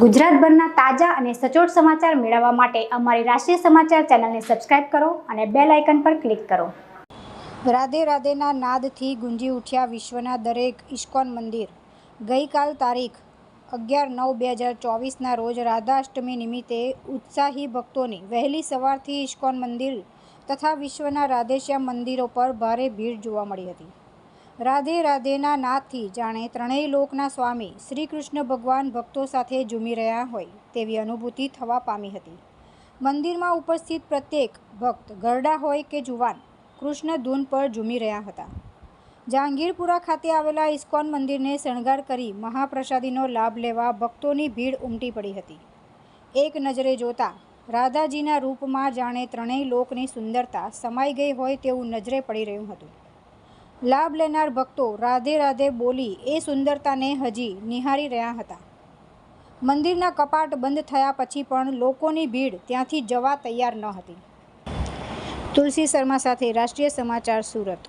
ગુજરાતભરના તાજા અને સચોટ સમાચાર મેળવવા માટે અમારી રાષ્ટ્રીય સમાચાર ચેનલને સબસ્ક્રાઇબ કરો અને બેલ આઇકન પર ક્લિક કરો। રાધે રાધેના નાદથી ગુંજી ઉઠ્યા વિશ્વના દરેક ઇસ્કોન મંદિર। ગઈકાલ તારીખ 11/9/2024ના રોજ રાધાષ્ટમી નિમિત્તે ઉત્સાહી ભક્તોની વહેલી સવારથી ઇસ્કોન મંદિર તથા વિશ્વના રાધેશ્યામ મંદિરો પર ભારે ભીડ જોવા મળી હતી। રાધે રાધેના નાદથી જાણે ત્રણેય લોકના સ્વામી શ્રી કૃષ્ણ ભગવાન ભક્તો સાથે ઝૂમી રહ્યા હોય તેવી અનુભૂતિ થવા પામી હતી। મંદિરમાં ઉપસ્થિત પ્રત્યેક ભક્ત ઘરડા હોય કે જુવાન કૃષ્ણ ધૂન પર ઝૂમી રહ્યા હતા। જહાંગીરપુરા ખાતે આવેલા ઇસ્કોન મંદિરને શણગાર કરી મહાપ્રસાદીનો લાભ લેવા ભક્તોની ભીડ ઉમટી પડી હતી। એક નજરે જોતા રાધાજીના રૂપમાં જાણે ત્રણેય લોકની સુંદરતા સમાઈ ગઈ હોય તેવું નજરે પડી રહ્યું હતું। લાભ લેનાર ભક્તો રાધે રાધે બોલી એ સુંદરતાને હજી નિહાળી રહ્યા હતા। મંદિરના કપાટ બંધ થયા પછી પણ લોકોની ભીડ ત્યાંથી જવા તૈયાર ન હતી। તુલસી શર્મા સાથે રાષ્ટ્રીય સમાચાર, સુરત।